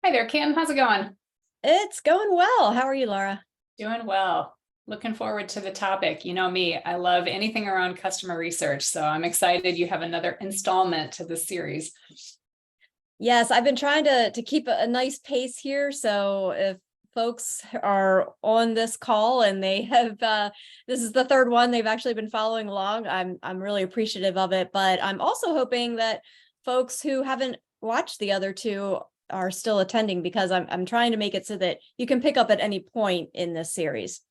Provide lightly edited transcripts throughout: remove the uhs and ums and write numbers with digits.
Hi there, Kim. How's it going? It's going well. How are you, Laura? Doing well. Looking forward to the topic. You know me, I love anything around customer research. So I'm excited you have another installment to this series. Yes, I've been trying to keep a nice pace here. So if folks are on this call and they have this is the third one, they've actually been following along. I'm really appreciative of it. But I'm also hoping that folks who haven't watched the other two are still attending because I'm trying to make it so that you can pick up at any point in this series.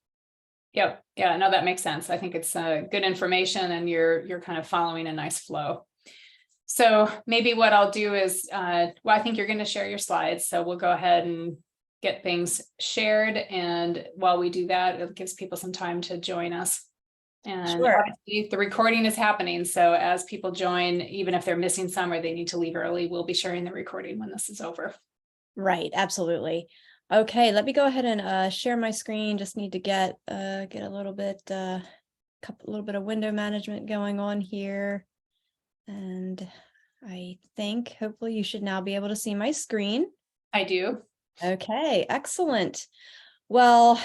Yep. Yeah, no, that makes sense. I think it's good information and you're kind of following a nice flow. So maybe what I'll do is, I think you're going to share your slides. So we'll go ahead and get things shared. And while we do that, it gives people some time to join us. And Sure. obviously the recording is happening. So as people join, even if they're missing some or they need to leave early, we'll be sharing the recording when this is over. Right, absolutely. Okay, let me go ahead and share my screen. Just need to get a little bit of window management going on here. And I think hopefully you should now be able to see my screen. I do. Okay, excellent. Well,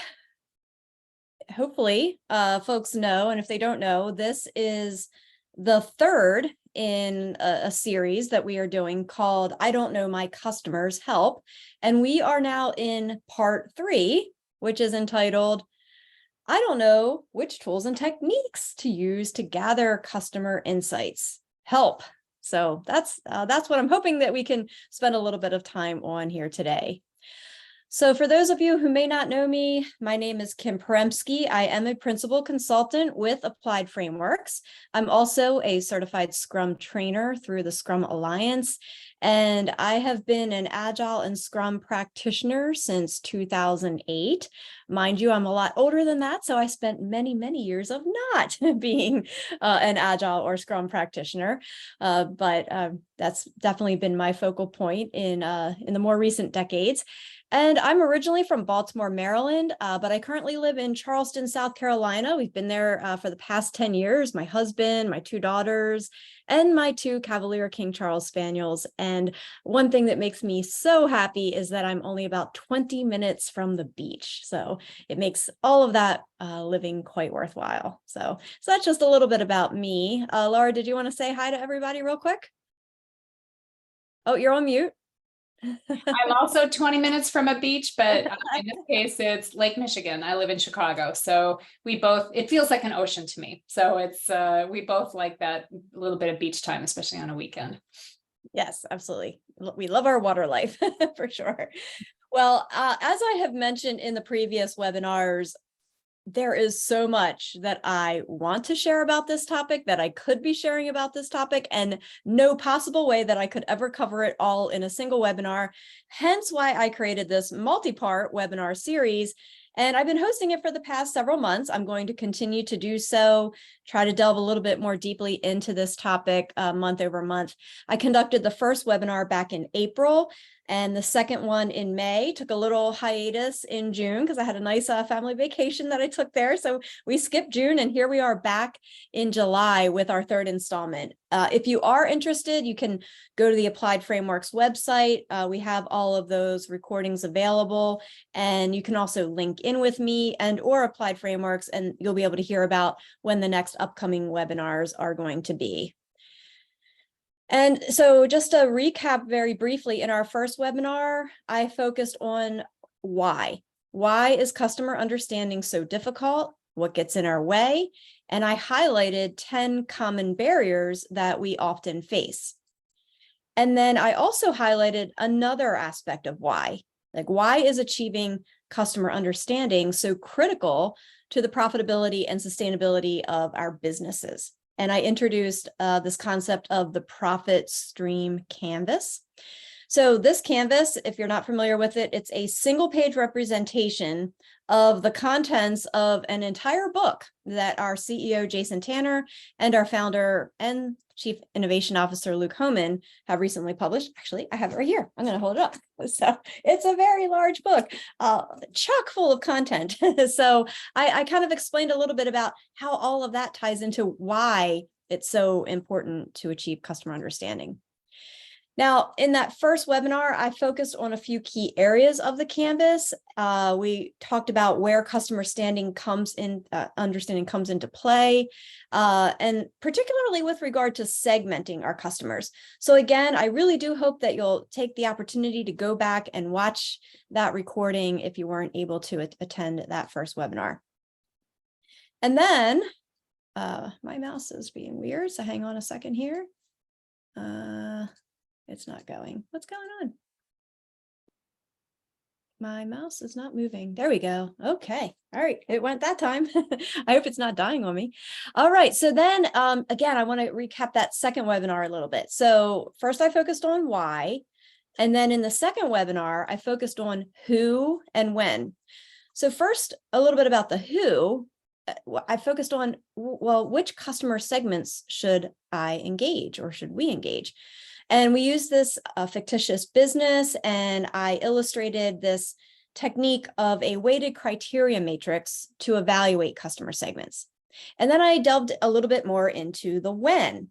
hopefully folks know, and if they don't know, this is the third in a series that we are doing called I Don't Know My Customers Help. And we are now in part 3, which is entitled I don't know which tools and techniques to use to gather customer insights. Help. So that's what I'm hoping that we can spend a little bit of time on here today. So for those of you who may not know me, my name is Kim Poremski. I am a principal consultant with Applied Frameworks. I'm also a certified Scrum trainer through the Scrum Alliance, and I have been an Agile and Scrum practitioner since 2008. Mind you, I'm a lot older than that, so I spent many, many years of not being an Agile or Scrum practitioner, but that's definitely been my focal point in the more recent decades. And I'm originally from Baltimore, Maryland, but I currently live in Charleston, South Carolina. We've been there for the past 10 years, my husband, my 2 daughters, and my 2 Cavalier King Charles Spaniels. And one thing that makes me so happy is that I'm only about 20 minutes from the beach. So it makes all of that living quite worthwhile. So that's just a little bit about me. Laura, did you want to say hi to everybody real quick? Oh, you're on mute. I'm also 20 minutes from a beach, but in this case, it's Lake Michigan. I live in Chicago. So it feels like an ocean to me. So we both like that little bit of beach time, especially on a weekend. Yes, absolutely. We love our water life for sure. Well, as I have mentioned in the previous webinars, there is so much that I want to share about this topic, that I could be sharing about this topic, and no possible way that I could ever cover it all in a single webinar. Hence why I created this multi-part webinar series. And I've been hosting it for the past several months. I'm going to continue to do so, try to delve a little bit more deeply into this topic month over month. I conducted the first webinar back in April, and the second one in May. Took a little hiatus in June because I had a nice family vacation that I took there. So we skipped June, and here we are back in July with our third installment. If you are interested, you can go to the Applied Frameworks website. We have all of those recordings available, and you can also link in with me and or Applied Frameworks, and you'll be able to hear about when the next upcoming webinars are going to be. And so just to recap very briefly, in our first webinar, I focused on why. Why is customer understanding so difficult? What gets in our way? And I highlighted 10 common barriers that we often face. And then I also highlighted another aspect of why. Like, why is achieving customer understanding so critical to the profitability and sustainability of our businesses? And I introduced this concept of the profit stream canvas. So this canvas, if you're not familiar with it, it's a single page representation of the contents of an entire book that our CEO, Jason Tanner, and our founder and Chief Innovation Officer, Luke Homan, have recently published. Actually, I have it right here. I'm going to hold it up. So it's a very large book, chock full of content. So I kind of explained a little bit about how all of that ties into why it's so important to achieve customer understanding. Now, in that first webinar, I focused on a few key areas of the Canvas. We talked about where customer understanding comes into play, and particularly with regard to segmenting our customers. So again, I really do hope that you'll take the opportunity to go back and watch that recording if you weren't able to attend that first webinar. And then my mouse is being weird, so hang on a second here. It's not going. What's going on? My mouse is not moving. There we go. Okay. All right. It went that time. I hope it's not dying on me. All right. So then again, I want to recap that second webinar a little bit. So first I focused on why, and then in the second webinar, I focused on who and when. So first, a little bit about the who. I focused on, well, which customer segments should I engage or should we engage? And we use this fictitious business, and I illustrated this technique of a weighted criteria matrix to evaluate customer segments. And then I delved a little bit more into the when,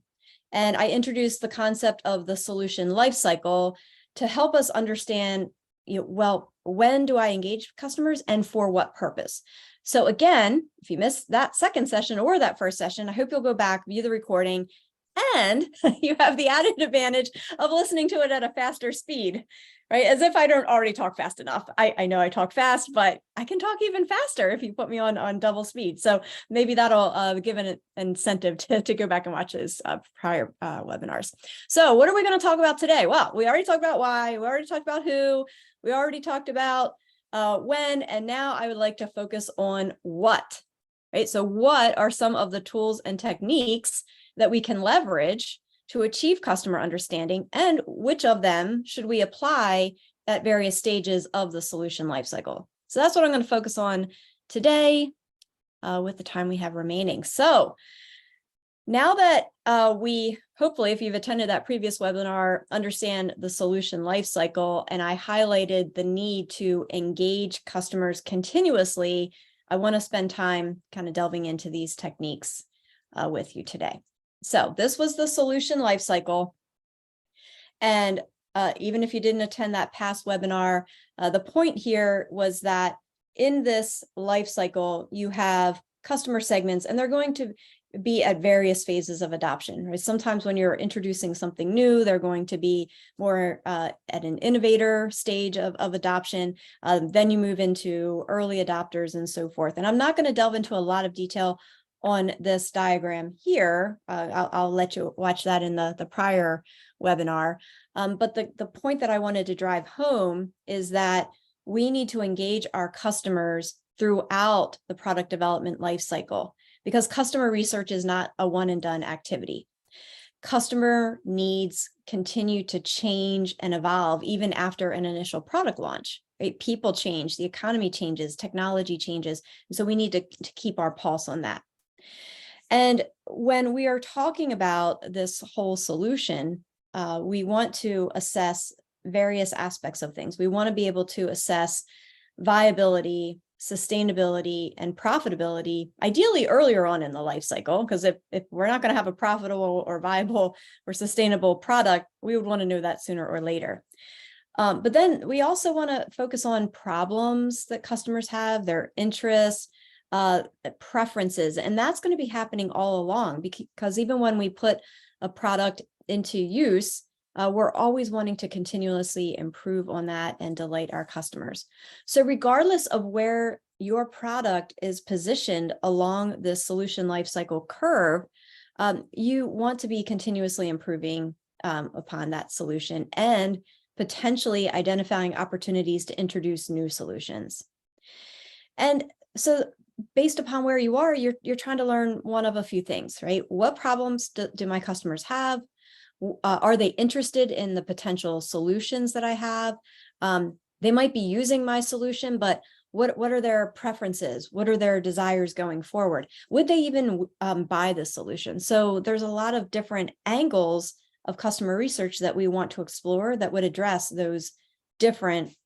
and I introduced the concept of the solution lifecycle to help us understand, well, when do I engage customers and for what purpose? So again, if you missed that second session or that first session, I hope you'll go back, view the recording, and you have the added advantage of listening to it at a faster speed, right? As if I don't already talk fast enough. I know I talk fast, but I can talk even faster if you put me on double speed. So maybe that'll give an incentive to go back and watch those prior webinars. So what are we going to talk about today? Well, we already talked about why, we already talked about who, we already talked about when, and now I would like to focus on what, right? So what are some of the tools and techniques that we can leverage to achieve customer understanding, and which of them should we apply at various stages of the solution lifecycle? So that's what I'm going to focus on today with the time we have remaining. So now that we, hopefully, if you've attended that previous webinar, understand the solution lifecycle, and I highlighted the need to engage customers continuously, I want to spend time kind of delving into these techniques with you today. So this was the solution lifecycle. And even if you didn't attend that past webinar, the point here was that in this lifecycle, you have customer segments, and they're going to be at various phases of adoption, right? Sometimes when you're introducing something new, they're going to be more at an innovator stage of adoption. Then you move into early adopters and so forth. And I'm not going to delve into a lot of detail on this diagram here. I'll let you watch that in the prior webinar. But the point that I wanted to drive home is that we need to engage our customers throughout the product development lifecycle, because customer research is not a one and done activity. Customer needs continue to change and evolve even after an initial product launch. Right? People change, the economy changes, technology changes. And so we need to keep our pulse on that. And when we are talking about this whole solution, we want to assess various aspects of things. We want to be able to assess viability, sustainability, and profitability, ideally earlier on in the life cycle, because if we're not going to have a profitable or viable or sustainable product, we would want to know that sooner or later. But then we also want to focus on problems that customers have, their interests, preferences, and that's going to be happening all along, because even when we put a product into use, we're always wanting to continuously improve on that and delight our customers. So regardless of where your product is positioned along the solution lifecycle curve, you want to be continuously improving upon that solution and potentially identifying opportunities to introduce new solutions. And so based upon where you are, you're trying to learn one of a few things, right? What problems do my customers have? Are they interested in the potential solutions that I have? They might be using my solution, but what are their preferences? What are their desires going forward? Would they even buy this solution? So there's a lot of different angles of customer research that we want to explore that would address those different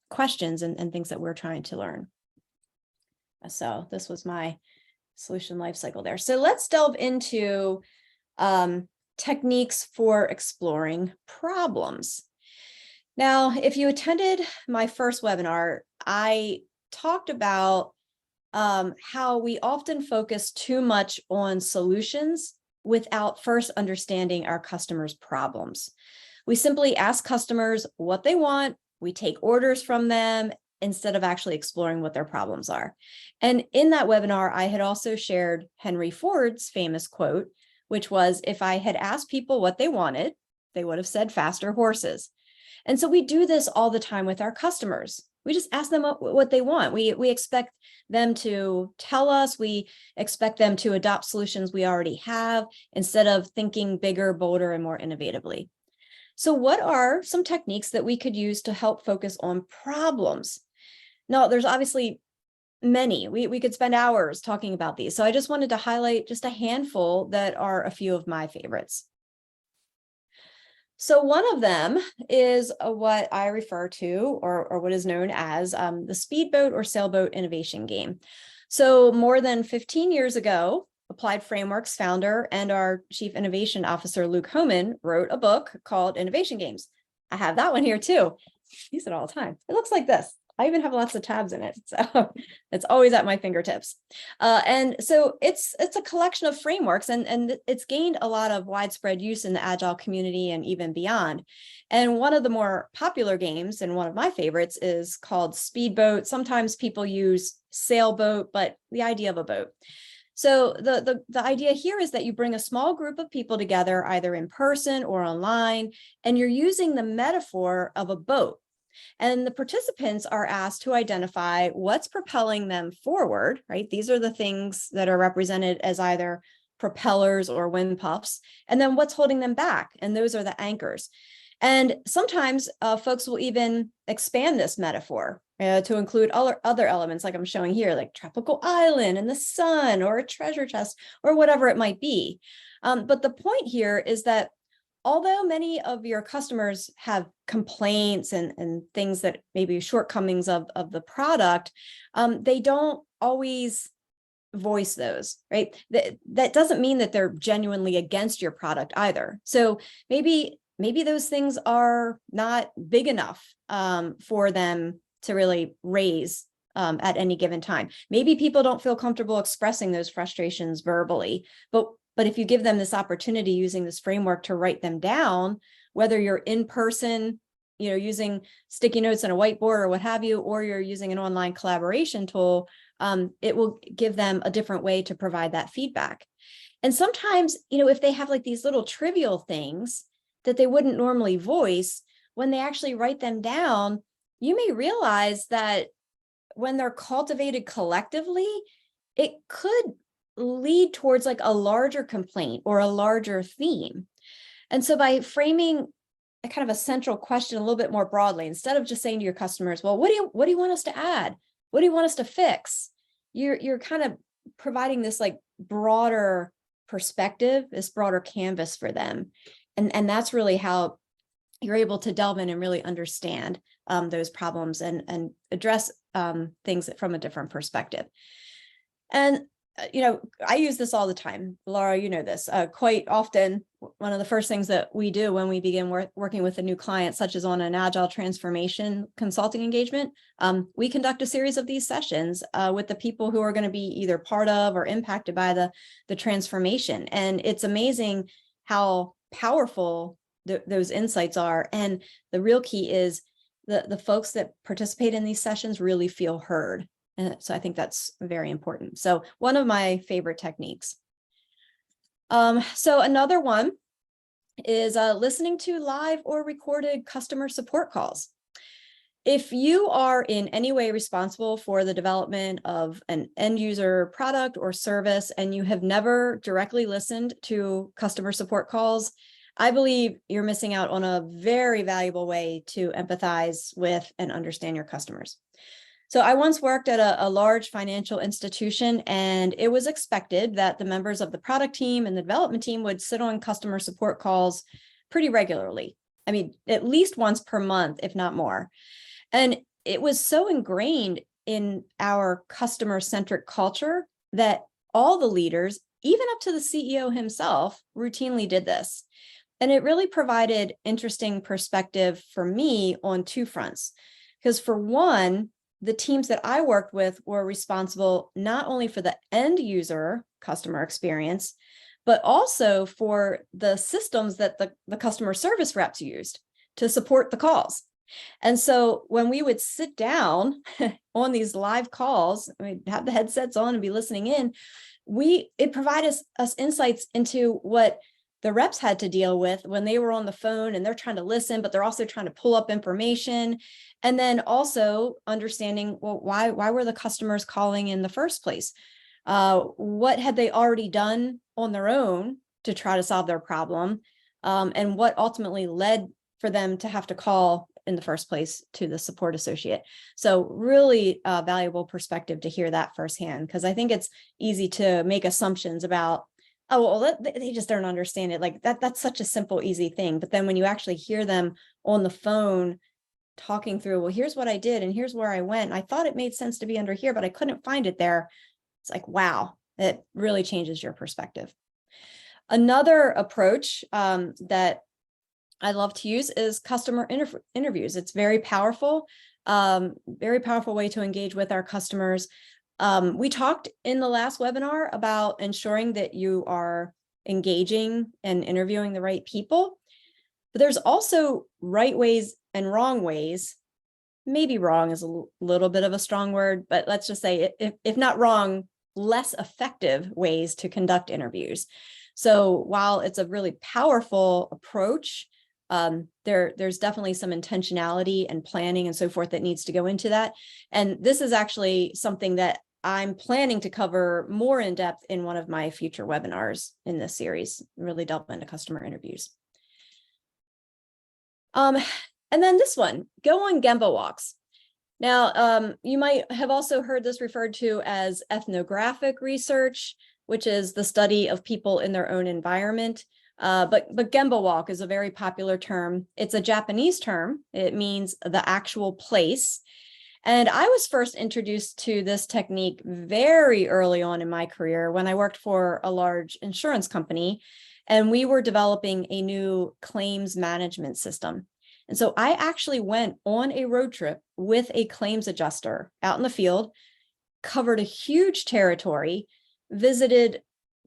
questions and things that we're trying to learn. So this was my solution lifecycle there. So let's delve into techniques for exploring problems. Now, if you attended my first webinar, I talked about how we often focus too much on solutions without first understanding our customers' problems. We simply ask customers what they want, we take orders from them instead of actually exploring what their problems are. And in that webinar, I had also shared Henry Ford's famous quote, which was, if I had asked people what they wanted, they would have said faster horses. And so we do this all the time with our customers. We just ask them what they want. We expect them to tell us, we expect them to adopt solutions we already have instead of thinking bigger, bolder, and more innovatively. So what are some techniques that we could use to help focus on problems? Now, there's obviously many. We could spend hours talking about these. So I just wanted to highlight just a handful that are a few of my favorites. So one of them is what I refer to, or what is known as the speedboat or sailboat innovation game. So more than 15 years ago, Applied Frameworks founder and our Chief Innovation Officer, Luke Homan, wrote a book called Innovation Games. I have that one here too. I use it all the time. It looks like this. I even have lots of tabs in it, so it's always at my fingertips. And so it's a collection of frameworks, and it's gained a lot of widespread use in the Agile community and even beyond. And one of the more popular games, and one of my favorites, is called Speedboat. Sometimes people use sailboat, but the idea of a boat. So the idea here is that you bring a small group of people together, either in person or online, and you're using the metaphor of a boat. And the participants are asked to identify what's propelling them forward, right? These are the things that are represented as either propellers or wind puffs, and then what's holding them back, and those are the anchors. And sometimes folks will even expand this metaphor to include other elements like I'm showing here, like tropical island and the sun or a treasure chest or whatever it might be. But the point here is that although many of your customers have complaints and things that maybe shortcomings of the product, they don't always voice those, right? That doesn't mean that they're genuinely against your product either. So maybe those things are not big enough for them to really raise at any given time. Maybe people don't feel comfortable expressing those frustrations verbally, but if you give them this opportunity using this framework to write them down, whether you're in person, using sticky notes and a whiteboard or what have you, or you're using an online collaboration tool, it will give them a different way to provide that feedback. And sometimes, if they have like these little trivial things that they wouldn't normally voice, when they actually write them down, you may realize that when they're cultivated collectively, it could lead towards like a larger complaint or a larger theme. And so by framing a kind of a central question a little bit more broadly, instead of just saying to your customers, well, what do you want us to add? What do you want us to fix? You're kind of providing this like broader perspective, this broader canvas for them. And that's really how you're able to delve in and really understand those problems and address things from a different perspective. And I use this all the time. Laura, you know this. Quite often, one of the first things that we do when we begin working with a new client, such as on an Agile transformation consulting engagement, we conduct a series of these sessions with the people who are going to be either part of or impacted by the transformation. And it's amazing how powerful those insights are. And the real key is the folks that participate in these sessions really feel heard. And so I think that's very important. So one of my favorite techniques. So another one is listening to live or recorded customer support calls. If you are in any way responsible for the development of an end user product or service, and you have never directly listened to customer support calls, I believe you're missing out on a very valuable way to empathize with and understand your customers. So I once worked at a large financial institution, and it was expected that the members of the product team and the development team would sit on customer support calls pretty regularly. I mean, at least once per month, if not more. And it was so ingrained in our customer-centric culture that all the leaders even up to the CEO himself, routinely did this. And it really provided interesting perspective for me on two fronts. Because for one, the teams that I worked with were responsible not only for the end user customer experience, but also for the systems that the customer service reps used to support the calls. And so when we would sit down on these live calls, we'd have the headsets on and be listening in, it provided us insights into what the reps had to deal with when they were on the phone and they're trying to listen, but they're also trying to pull up information. And then also understanding, well, why were the customers calling in the first place? What had they already done on their own to try to solve their problem? And what ultimately led for them to have to call in the first place to the support associate. So really valuable perspective to hear that firsthand, because I think it's easy to make assumptions about, oh, well, they just don't understand it. Like that's such a simple, easy thing. But then when you actually hear them on the phone talking through, well, here's what I did and here's where I went. I thought it made sense to be under here, but I couldn't find it there. It's like, wow, it really changes your perspective. Another approach that I love to use is customer interviews. It's very powerful way to engage with our customers. We talked in the last webinar about ensuring that you are engaging and interviewing the right people, but there's also right ways and wrong ways. Maybe wrong is a little bit of a strong word, but let's just say if not wrong, less effective ways to conduct interviews. So while it's a really powerful approach, there's definitely some intentionality and planning and so forth that needs to go into that. And this is actually something that I'm planning to cover more in depth in one of my future webinars in this series, really delve into customer interviews. And then this one, go on Gemba walks. Now, you might have also heard this referred to as ethnographic research, which is the study of people in their own environment. But Gemba walk is a very popular term. It's a Japanese term. It means the actual place. And I was first introduced to this technique very early on in my career when I worked for a large insurance company, and we were developing a new claims management system. And so I actually went on a road trip with a claims adjuster out in the field, covered a huge territory, visited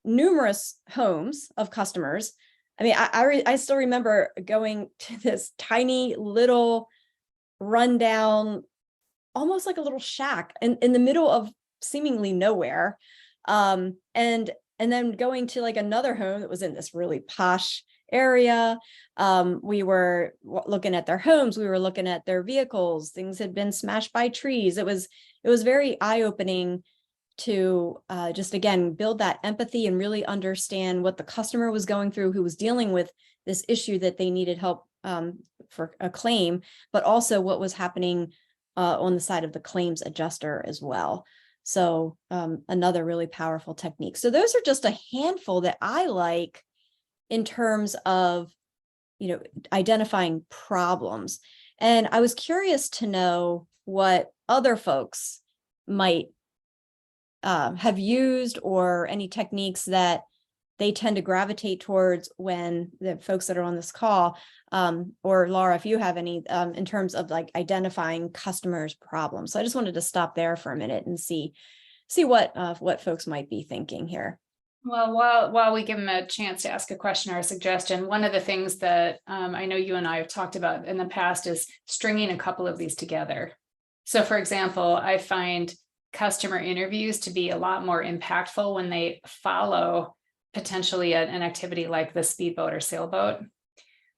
numerous homes of customers. I mean, I still remember going to this tiny little rundown, almost like a little shack in the middle of seemingly nowhere. And then going to like another home that was in this really posh area. We were looking at their homes, we were looking at their vehicles, things had been smashed by trees. It was very eye-opening to just, again, build that empathy and really understand what the customer was going through, who was dealing with this issue that they needed help for a claim, but also what was happening on the side of the claims adjuster as well. So another really powerful technique. So those are just a handful that I like in terms of, identifying problems. And I was curious to know what other folks might have used, or any techniques that they tend to gravitate towards when the folks that are on this call, or Laura, if you have any in terms of like identifying customers' problems. So I just wanted to stop there for a minute and see what folks might be thinking here. Well, while we give them a chance to ask a question or a suggestion, one of the things that I know you and I have talked about in the past is stringing a couple of these together. So for example, I find customer interviews to be a lot more impactful when they follow potentially an activity like the speedboat or sailboat,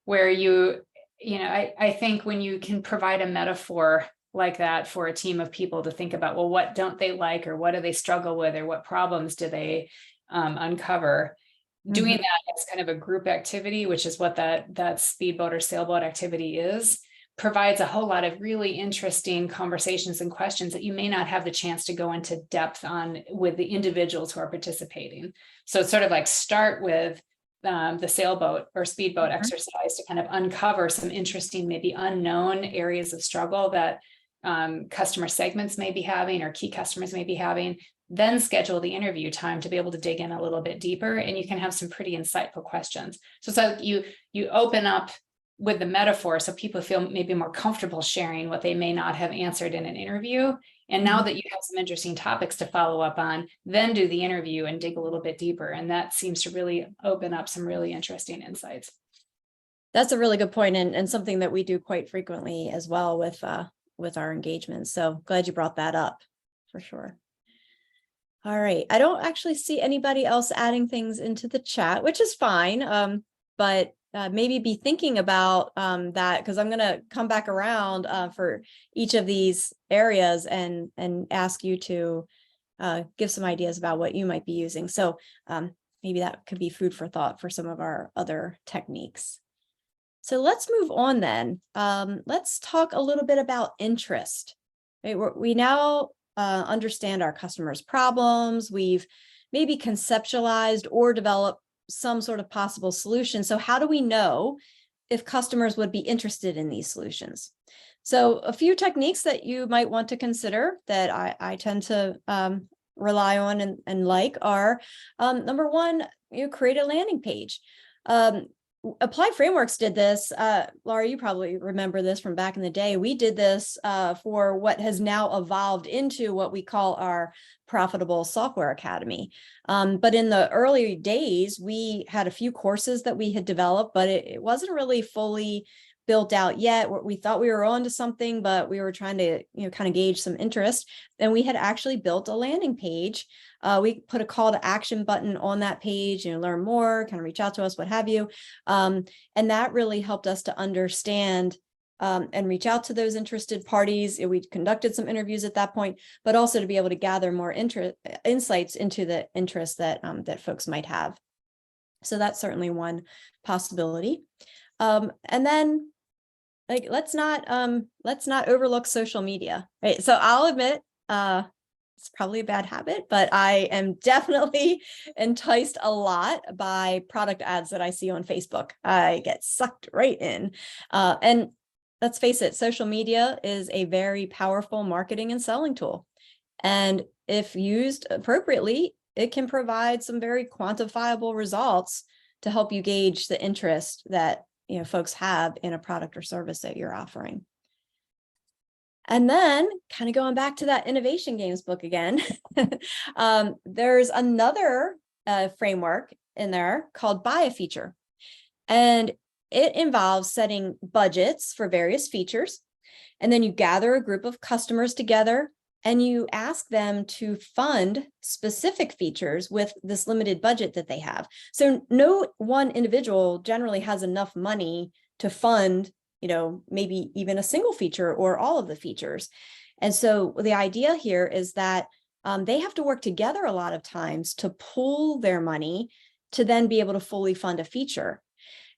where I think when you can provide a metaphor like that for a team of people to think about, well, what don't they like, or what do they struggle with, or what problems do they uncover? Doing that as kind of a group activity, which is what that speedboat or sailboat activity is, provides a whole lot of really interesting conversations and questions that you may not have the chance to go into depth on with the individuals who are participating. So it's sort of like start with the sailboat or speedboat exercise to kind of uncover some interesting, maybe unknown areas of struggle that customer segments may be having, or key customers may be having. then schedule the interview time to be able to dig in a little bit deeper, and you can have some pretty insightful questions. So you open up with the metaphor so people feel maybe more comfortable sharing what they may not have answered in an interview. And now that you have some interesting topics to follow up on, then do the interview and dig a little bit deeper. And that seems to really open up some really interesting insights. That's a really good point, and something that we do quite frequently as well with our engagements. So glad you brought that up for sure. All right. I don't actually see anybody else adding things into the chat, which is fine. But maybe be thinking about that, because I'm going to come back around for each of these areas and ask you to give some ideas about what you might be using. So maybe that could be food for thought for some of our other techniques. So let's move on then. Let's talk a little bit about interest. Right? We now understand our customers' problems. We've maybe conceptualized or developed some sort of possible solution. So how do we know if customers would be interested in these solutions? So a few techniques that you might want to consider that I tend to rely on and like are, number one, you create a landing page. Applied Frameworks did this. Laura, you probably remember this from back in the day. We did this for what has now evolved into what we call our Profitable Software Academy. But in the early days, we had a few courses that we had developed, but it wasn't really fully built out yet. We thought we were onto something, but we were trying to, kind of gauge some interest. And we had actually built a landing page. We put a call to action button on that page, learn more, kind of reach out to us, what have you. And that really helped us to understand and reach out to those interested parties. We conducted some interviews at that point, but also to be able to gather more insights into the interest that that folks might have. So that's certainly one possibility. And then, let's not overlook social media, right? So I'll admit, it's probably a bad habit, but I am definitely enticed a lot by product ads that I see on Facebook. I get sucked right in. And let's face it, social media is a very powerful marketing and selling tool. And if used appropriately, it can provide some very quantifiable results to help you gauge the interest that folks have in a product or service that you're offering. And then kind of going back to that Innovation Games book again, there's another framework in there called Buy a Feature. And it involves setting budgets for various features. And then you gather a group of customers together and you ask them to fund specific features with this limited budget that they have. So no one individual generally has enough money to fund, maybe even a single feature or all of the features. And so the idea here is that they have to work together a lot of times to pool their money to then be able to fully fund a feature.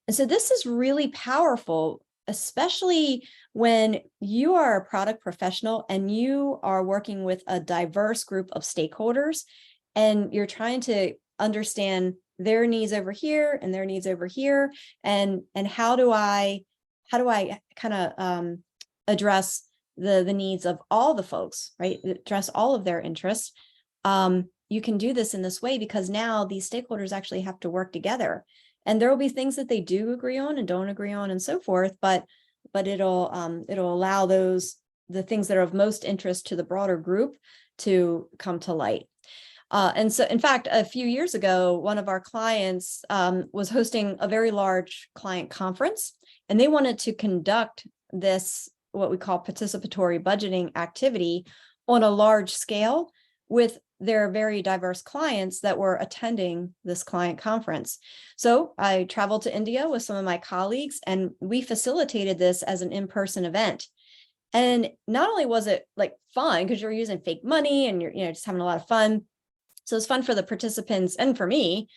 And so this is really powerful, especially when you are a product professional and you are working with a diverse group of stakeholders and you're trying to understand their needs over here and their needs over here, and how do I kind of address the needs of all the folks, right? Address all of their interests. You can do this in this way because now these stakeholders actually have to work together, and there will be things that they do agree on and don't agree on and so forth, but it'll allow the things that are of most interest to the broader group to come to light. And so, in fact, a few years ago, one of our clients was hosting a very large client conference, and they wanted to conduct this, what we call participatory budgeting activity, on a large scale with their very diverse clients that were attending this client conference. So I traveled to India with some of my colleagues, and we facilitated this as an in-person event. And not only was it fun because you're using fake money and you're just having a lot of fun. So it's fun for the participants and for me,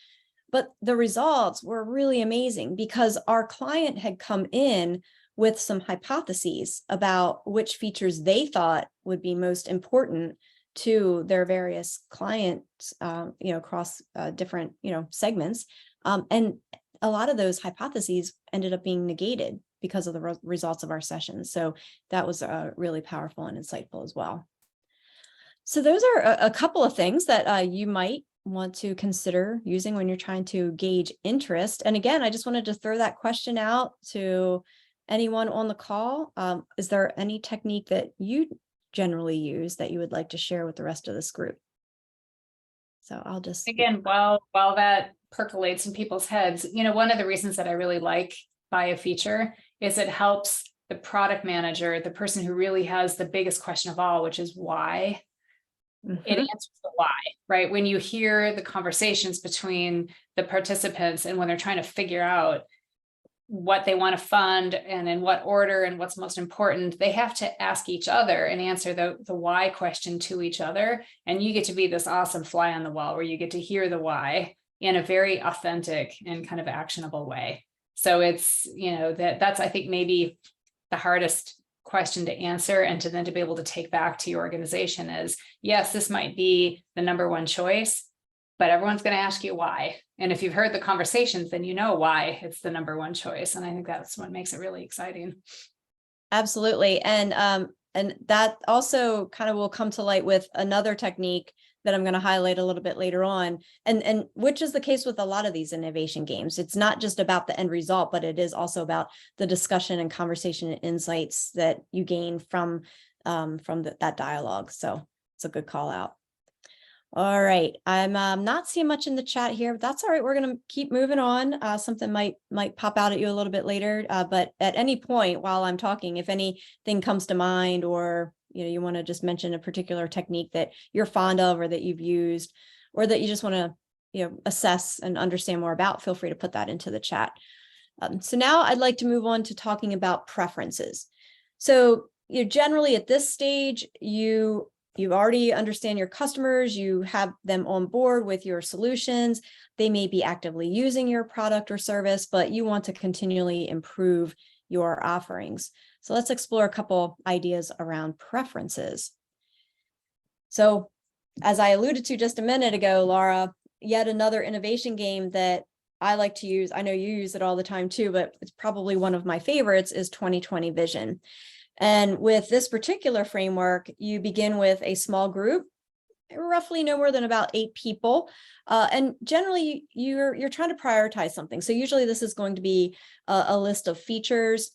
but the results were really amazing because our client had come in with some hypotheses about which features they thought would be most important to their various clients, across different, segments. And a lot of those hypotheses ended up being negated because of the results of our sessions. So that was really powerful and insightful as well. So those are a couple of things that you might want to consider using when you're trying to gauge interest. And again, I just wanted to throw that question out to anyone on the call. Is there any technique that you generally use that you would like to share with the rest of this group? So I'll just, Again, while that percolates in people's heads, one of the reasons that I really like Buy a Feature is it helps the product manager, the person who really has the biggest question of all, which is why. It answers the why, right? When you hear the conversations between the participants and when they're trying to figure out what they want to fund and in what order and what's most important, they have to ask each other and answer the why question to each other. And you get to be this awesome fly on the wall where you get to hear the why in a very authentic and kind of actionable way. So it's, that's, I think, maybe the hardest question to answer, and to then to be able to take back to your organization is, yes, this might be the number one choice, but everyone's going to ask you why. And if you've heard the conversations, then you know why it's the number one choice. And I think that's what makes it really exciting. absolutely. And that also kind of will come to light with another technique that I'm going to highlight a little bit later on, and which is the case with a lot of these innovation games. It's not just about the end result, but it is also about the discussion and conversation and insights that you gain from that dialogue. So it's a good call out. All right, I'm not seeing much in the chat here, but that's all right. We're going to keep moving on. Something might pop out at you a little bit later, but at any point while I'm talking, if anything comes to mind, or you want to just mention a particular technique that you're fond of or that you've used, or that you just want to assess and understand more about, feel free to put that into the chat. So now I'd like to move on to talking about preferences. So generally at this stage, you already understand your customers, you have them on board with your solutions. They may be actively using your product or service, but you want to continually improve your offerings. So let's explore a couple ideas around preferences. So as I alluded to just a minute ago, Laura, yet another innovation game that I like to use, I know you use it all the time too, but it's probably one of my favorites, is 20/20 vision. And with this particular framework, you begin with a small group, roughly no more than about 8 people. And generally you're trying to prioritize something. So usually this is going to be a list of features.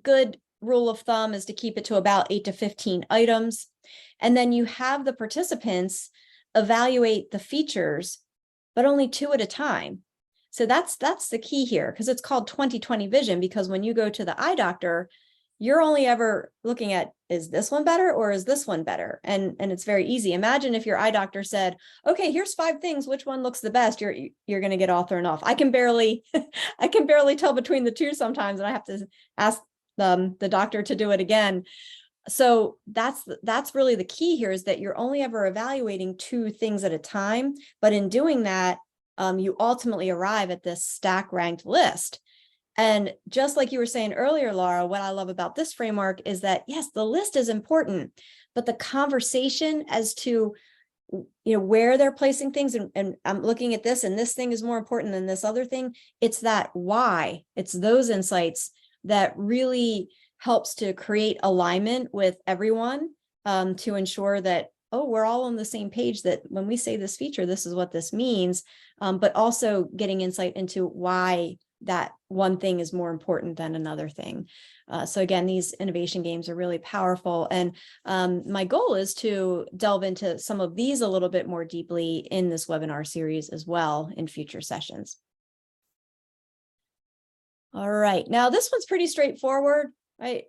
Good rule of thumb is to keep it to about 8 to 15 items. And then you have the participants evaluate the features, but only 2 at a time. So that's the key here, because it's called 20/20 vision, because when you go to the eye doctor, you're only ever looking at, is this one better or is this one better? And it's very easy. Imagine if your eye doctor said, okay, here's 5 things, which one looks the best? You're going to get all thrown off. I can barely tell between the 2 sometimes, and I have to ask the doctor to do it again. So that's really the key here, is that you're only ever evaluating 2 things at a time. But in doing that, you ultimately arrive at this stack ranked list. And just like you were saying earlier, Laura, what I love about this framework is that, yes, the list is important, but the conversation as to where they're placing things, and I'm looking at this, and this thing is more important than this other thing. It's that why, it's those insights that really helps to create alignment with everyone, to ensure that, oh, we're all on the same page, that when we say this feature, this is what this means, but also getting insight into why that one thing is more important than another thing. So again, these innovation games are really powerful. And my goal is to delve into some of these a little bit more deeply in this webinar series as well in future sessions. All right, now this one's pretty straightforward, right?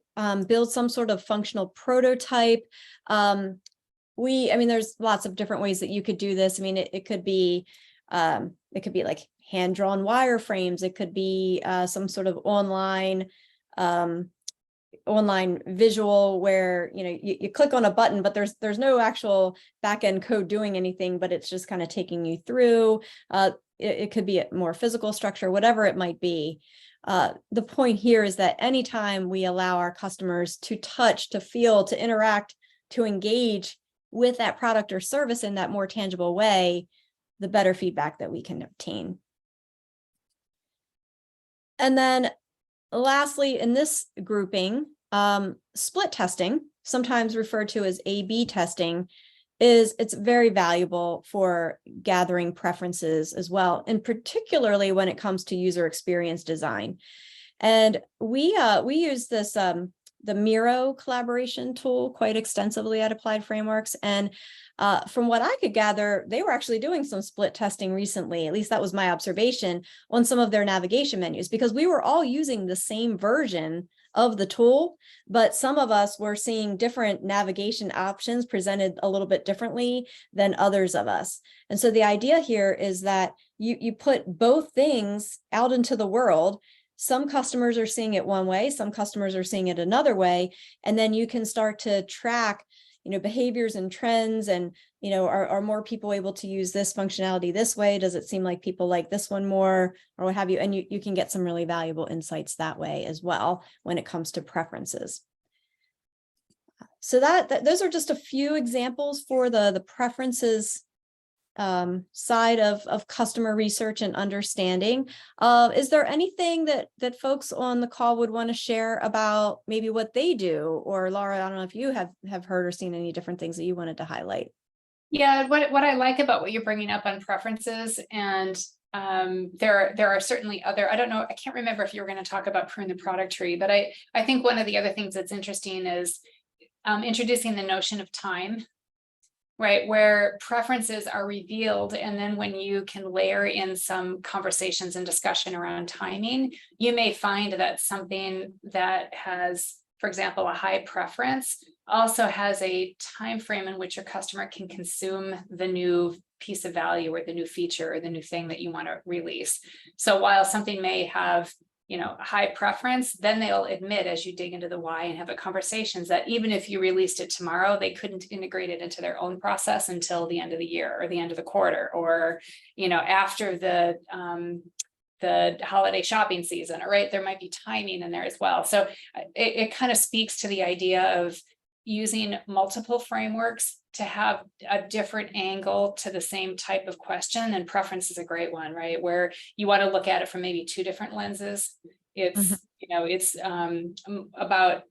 Build some sort of functional prototype. There's lots of different ways that you could do this. I mean, it could be like hand-drawn wireframes. It could be some sort of online visual where you click on a button, but there's no actual back-end code doing anything, but it's just kind of taking you through. It could be a more physical structure, whatever it might be. The point here is that anytime we allow our customers to touch, to feel, to interact, to engage with that product or service in that more tangible way, the better feedback that we can obtain. And then lastly, in this grouping, split testing, sometimes referred to as A/B testing, is it's very valuable for gathering preferences as well, and particularly when it comes to user experience design. And we use this the Miro collaboration tool quite extensively at Applied Frameworks. And from what I could gather, they were actually doing some split testing recently, at least that was my observation, on some of their navigation menus, because we were all using the same version of the tool, but some of us were seeing different navigation options presented a little bit differently than others of us. And so the idea here is that you put both things out into the world. Some customers are seeing it one way, some customers are seeing it another way, and then you can start to track, behaviors and trends, and, are more people able to use this functionality this way? Does it seem like people like this one more, or what have you? And you can get some really valuable insights that way as well when it comes to preferences. So those are just a few examples for the preferences side of customer research and understanding. Is there anything that folks on the call would want to share about maybe what they do? Or Laura, I don't know if you have heard or seen any different things that you wanted to highlight. Yeah, what I like about what you're bringing up on preferences, and there are certainly other, I don't know, I can't remember if you were going to talk about prune the product tree, but I think one of the other things that's interesting is introducing the notion of time, right, where preferences are revealed. And then when you can layer in some conversations and discussion around timing, you may find that something that has, for example, a high preference also has a time frame in which your customer can consume the new piece of value or the new feature or the new thing that you want to release. So while something may have high preference, then they'll admit, as you dig into the why and have a conversations, that even if you released it tomorrow, they couldn't integrate it into their own process until the end of the year or the end of the quarter, or after the holiday shopping season, right? There might be timing in there as well. So it kind of speaks to the idea of using multiple frameworks to have a different angle to the same type of question. And preference is a great one, right? Where you want to look at it from maybe two different lenses. It's, it's about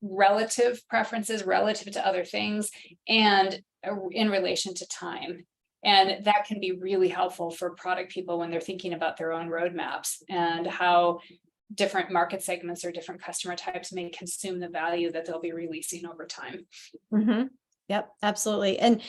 relative preferences relative to other things, and in relation to time. And that can be really helpful for product people when they're thinking about their own roadmaps and how different market segments or different customer types may consume the value that they'll be releasing over time. Yep, absolutely. And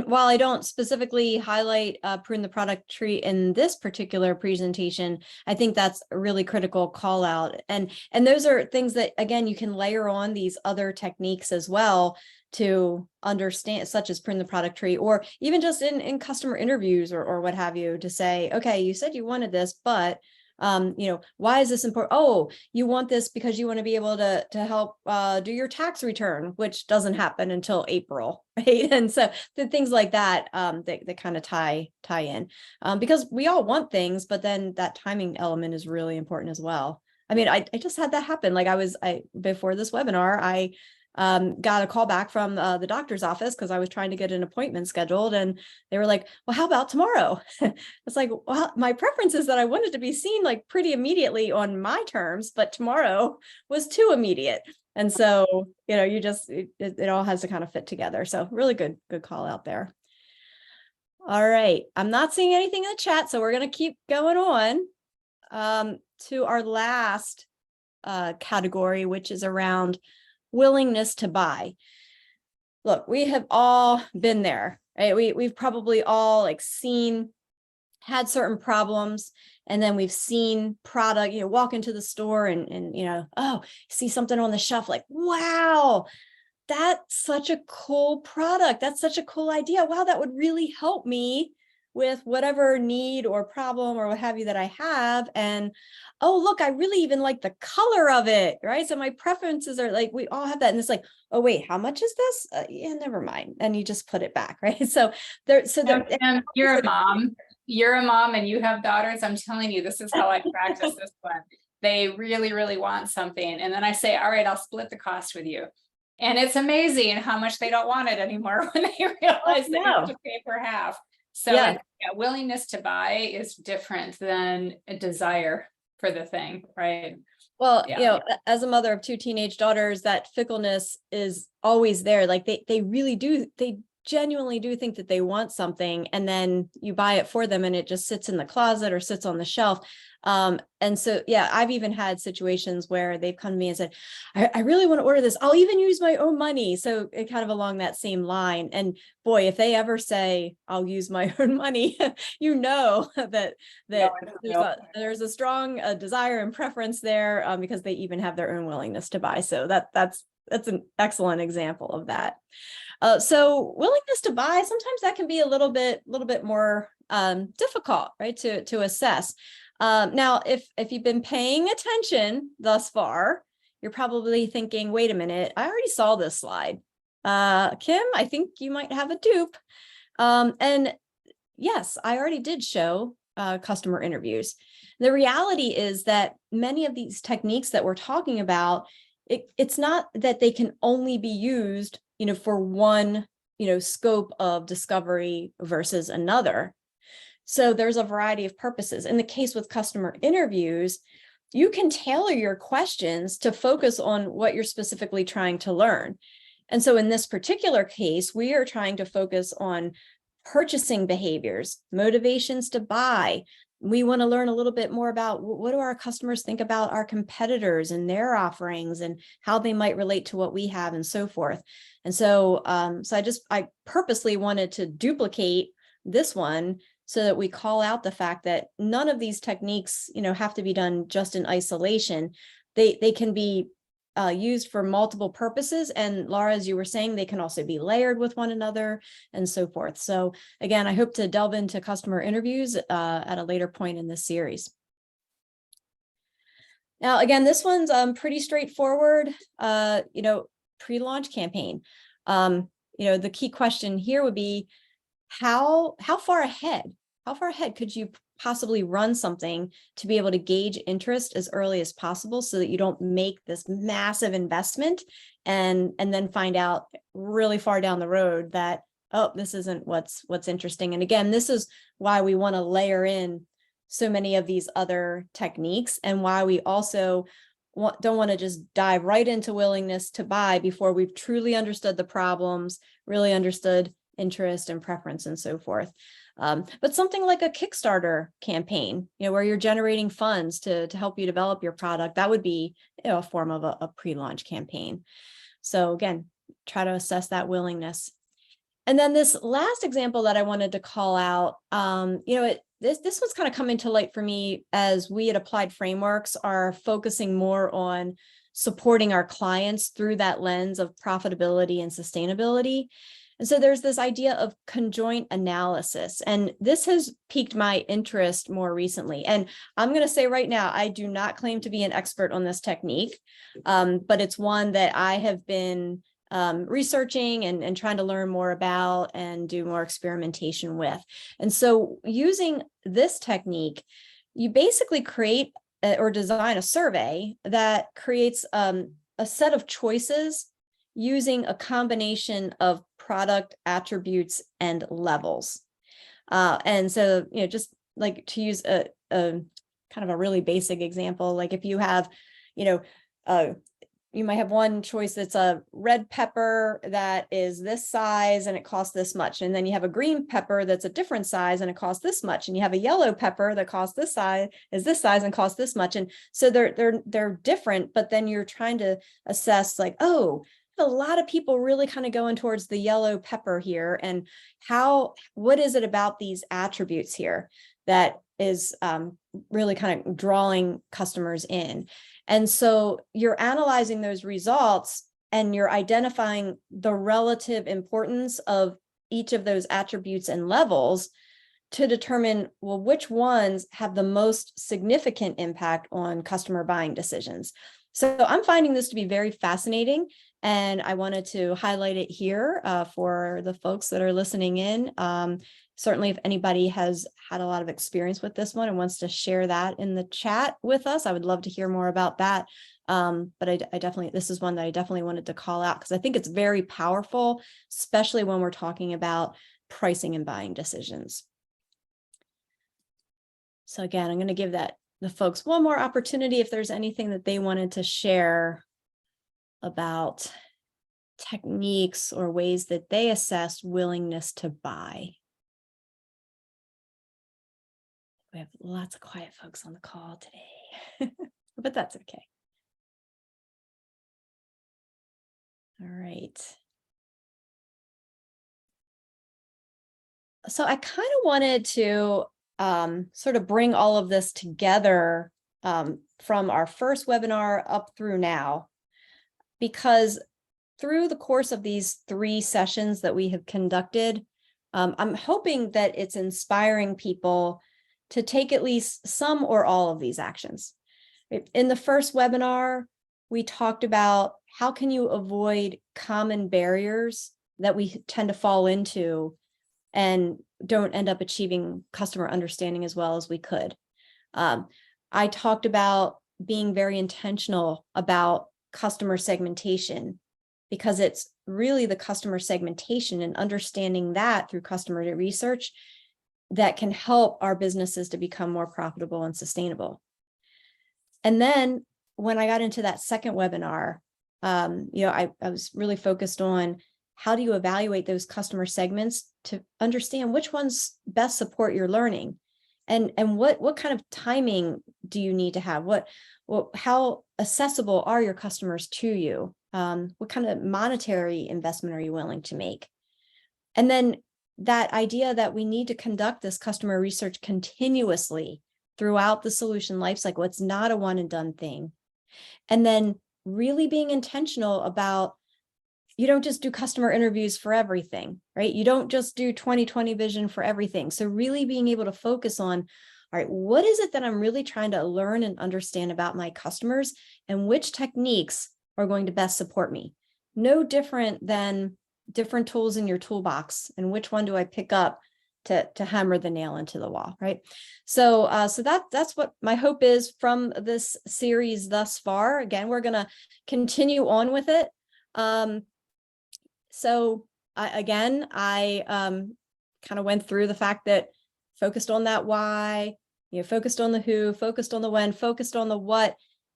while I don't specifically highlight prune the product tree in this particular presentation, I think that's a really critical call out. And those are things that, again, you can layer on these other techniques as well to understand, such as prune the product tree, or even just in customer interviews or what have you, to say, okay, you said you wanted this, but why is this important? Oh, you want this because you want to be able to help do your tax return, which doesn't happen until April, right? And so the things like that, that kind of tie in, because we all want things, but then that timing element is really important as well. I mean, I just had that happen. Like before this webinar, I got a call back from the doctor's office because I was trying to get an appointment scheduled, and they were like, well, how about tomorrow? It's like, well, my preference is that I wanted to be seen like pretty immediately on my terms, but tomorrow was too immediate. And so, you just, it all has to kind of fit together. So really good call out there. All right. I'm not seeing anything in the chat, so we're going to keep going on to our last category, which is around willingness to buy. Look, we have all been there, right? We've probably all had certain problems, and then we've seen product, walk into the store and oh, see something on the shelf, like, wow, that's such a cool product. That's such a cool idea. Wow, that would really help me with whatever need or problem or what have you that I have. And oh, look, I really even like the color of it, right? So my preferences are like, we all have that. And it's like, oh, wait, how much is this? Yeah, never mind. And you just put it back, right? So and you're a mom and you have daughters. I'm telling you, this is how I practice this one. They really, really want something. And then I say, all right, I'll split the cost with you. And it's amazing how much they don't want it anymore when they realize they have to pay for half. So yeah, willingness to buy is different than a desire for the thing, right? Well, as a mother of two teenage daughters, that fickleness is always there. Like they really do, they genuinely do think that they want something, and then you buy it for them and it just sits in the closet or sits on the shelf. And so, yeah, I've even had situations where they've come to me and said, I really want to order this. I'll even use my own money. So it kind of along that same line. And boy, if they ever say, I'll use my own money, you know that there's a strong desire and preference there, because they even have their own willingness to buy. So that's an excellent example of that. So willingness to buy, sometimes that can be a little bit more difficult, right, to assess. Now, if you've been paying attention thus far, you're probably thinking, wait a minute, I already saw this slide. Kim, I think you might have a dupe. And yes, I already did show customer interviews. The reality is that many of these techniques that we're talking about, it's not that they can only be used, for one, scope of discovery versus another. So there's a variety of purposes. In the case with customer interviews, you can tailor your questions to focus on what you're specifically trying to learn. And so in this particular case, we are trying to focus on purchasing behaviors, motivations to buy. We want to learn a little bit more about what do our customers think about our competitors and their offerings and how they might relate to what we have and so forth. And so, I purposely wanted to duplicate this one so that we call out the fact that none of these techniques, have to be done just in isolation. They can be used for multiple purposes. And Laura, as you were saying, they can also be layered with one another and so forth. So again, I hope to delve into customer interviews at a later point in this series. Now, again, this one's pretty straightforward, pre-launch campaign. The key question here would be, how far ahead could you possibly run something to be able to gauge interest as early as possible so that you don't make this massive investment and then find out really far down the road that, oh, this isn't what's interesting. And again, this is why we want to layer in so many of these other techniques, and why we also don't want to just dive right into willingness to buy before we've truly understood the problems, really understood interest and preference and so forth. But something like a Kickstarter campaign, where you're generating funds to help you develop your product, that would be a form of a pre-launch campaign. So again, try to assess that willingness. And then this last example that I wanted to call out, this one's kind of coming to light for me as we at Applied Frameworks are focusing more on supporting our clients through that lens of profitability and sustainability. And so there's this idea of conjoint analysis, and this has piqued my interest more recently. And I'm going to say right now, I do not claim to be an expert on this technique, but it's one that I have been researching and trying to learn more about and do more experimentation with. And so using this technique, you basically create or design a survey that creates a set of choices using a combination of product attributes and levels. And so, just like to use a kind of a really basic example, like if you have, you might have one choice that's a red pepper that is this size and it costs this much. And then you have a green pepper that's a different size and it costs this much. And you have a yellow pepper that costs this size, and costs this much. And so they're different, but then you're trying to assess like, oh, a lot of people really kind of going towards the yellow pepper here. And what is it about these attributes here that is really kind of drawing customers in? And so you're analyzing those results and you're identifying the relative importance of each of those attributes and levels to determine, well, which ones have the most significant impact on customer buying decisions. So I'm finding this to be very fascinating, and I wanted to highlight it here for the folks that are listening in. Certainly, if anybody has had a lot of experience with this one and wants to share that in the chat with us, I would love to hear more about that. But I definitely, this is one that I definitely wanted to call out because I think it's very powerful, especially when we're talking about pricing and buying decisions. So again, I'm going to give the folks one more opportunity if there's anything that they wanted to share about techniques or ways that they assess willingness to buy. We have lots of quiet folks on the call today, but that's okay. All right. So I kind of wanted to sort of bring all of this together from our first webinar up through now, because through the course of these 3 sessions that we have conducted, I'm hoping that it's inspiring people to take at least some or all of these actions. In the first webinar, we talked about how can you avoid common barriers that we tend to fall into and don't end up achieving customer understanding as well as we could. I talked about being very intentional about customer segmentation, because it's really the customer segmentation and understanding that through customer research that can help our businesses to become more profitable and sustainable. And then when I got into that second webinar, I was really focused on how do you evaluate those customer segments to understand which ones best support your learning, and what kind of timing do you need to have? How accessible are your customers to you? What kind of monetary investment are you willing to make? And then that idea that we need to conduct this customer research continuously throughout the solution lifecycle. It's not a one and done thing. And then really being intentional about, you don't just do customer interviews for everything, right? You don't just do 20/20 vision for everything. So really being able to focus on, all right, what is it that I'm really trying to learn and understand about my customers, and which techniques are going to best support me? No different than different tools in your toolbox, and which one do I pick up to hammer the nail into the wall, right? So that's what my hope is from this series thus far. Again, we're going to continue on with it. So I kind of went through the fact that focused on that why, focused on the who, focused on the when, focused on the what.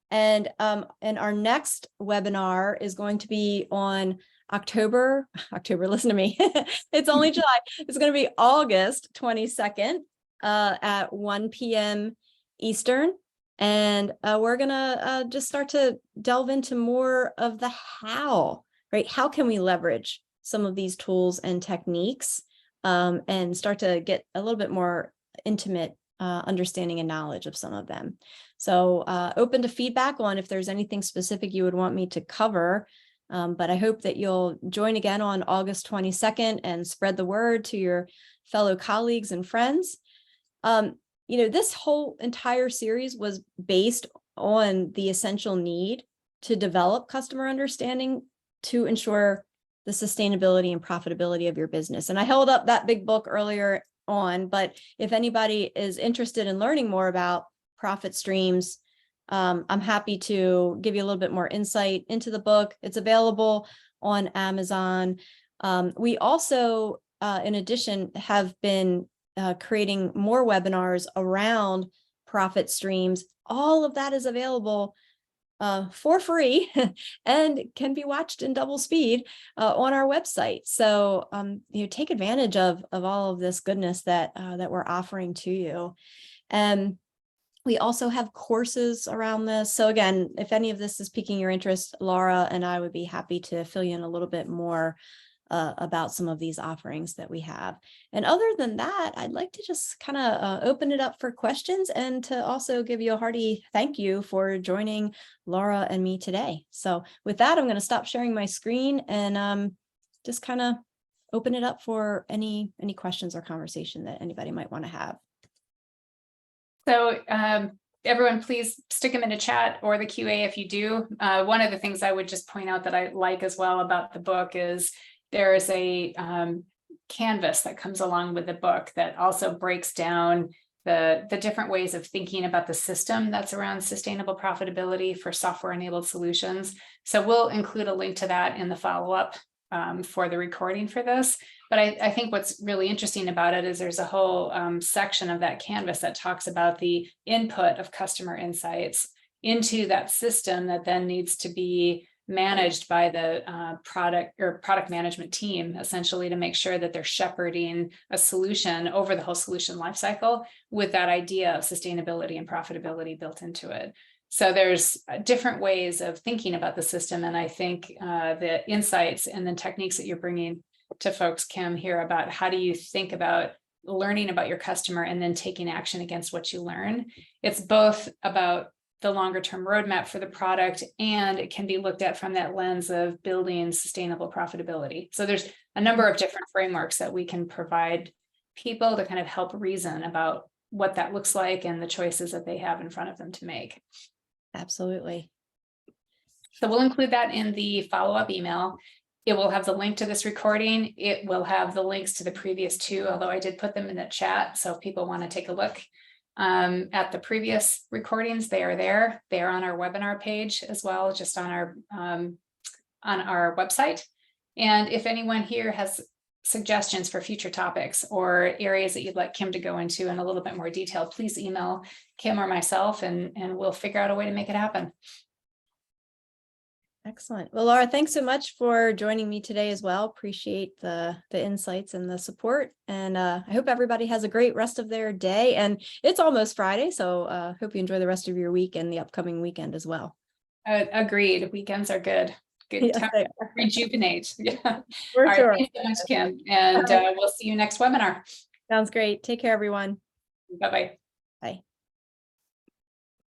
And our next webinar is going to be on October, listen to me, it's only July. It's going to be August 22nd at 1 p.m. Eastern. And we're going to just start to delve into more of the how, right? How can we leverage some of these tools and techniques and start to get a little bit more intimate understanding and knowledge of some of them. So open to feedback on if there's anything specific you would want me to cover. But I hope that you'll join again on August 22nd and spread the word to your fellow colleagues and friends. This whole entire series was based on the essential need to develop customer understanding to ensure the sustainability and profitability of your business. And I held up that big book earlier on, but if anybody is interested in learning more about profit streams, I'm happy to give you a little bit more insight into the book. It's available on Amazon. We also, in addition, have been creating more webinars around profit streams. All of that is available for free and can be watched in double speed on our website. So take advantage of all of this goodness that we're offering to you. And we also have courses around this. So again, if any of this is piquing your interest, Laura and I would be happy to fill you in a little bit more about some of these offerings that we have. And other than that, I'd like to just kind of open it up for questions and to also give you a hearty thank you for joining Laura and me today. So with that, I'm going to stop sharing my screen and just kind of open it up for any questions or conversation that anybody might want to have. So everyone, please stick them in the chat or the QA if you do. One of the things I would just point out that I like as well about the book is there is a canvas that comes along with the book that also breaks down the different ways of thinking about the system that's around sustainable profitability for software-enabled solutions. So we'll include a link to that in the follow-up for the recording for this. But I think what's really interesting about it is there's a whole section of that canvas that talks about the input of customer insights into that system that then needs to be managed by the product management team, essentially, to make sure that they're shepherding a solution over the whole solution lifecycle with that idea of sustainability and profitability built into it. So there's different ways of thinking about the system. And I think the insights and the techniques that you're bringing to folks, Kim, here about how do you think about learning about your customer and then taking action against what you learn. It's both about the longer term roadmap for the product, and it can be looked at from that lens of building sustainable profitability. So there's a number of different frameworks that we can provide people to kind of help reason about what that looks like and the choices that they have in front of them to make. Absolutely. So we'll include that in the follow-up email. It will have the link to this recording. It will have the links to the previous two, although I did put them in the chat. So if people want to take a look at the previous recordings, they are there. They are on our webinar page as well, just on our website. And if anyone here has suggestions for future topics or areas that you'd like Kim to go into in a little bit more detail, please email Kim or myself, and we'll figure out a way to make it happen. Excellent. Well, Laura, thanks so much for joining me today as well. Appreciate the insights and the support. And I hope everybody has a great rest of their day. And it's almost Friday, so hope you enjoy the rest of your week and the upcoming weekend as well. Agreed. Weekends are good. Good Yes, time to rejuvenate. Yeah. For All sure. right. Thanks so much, Kim. And we'll see you next webinar. Sounds great. Take care, everyone. Bye-bye. Bye.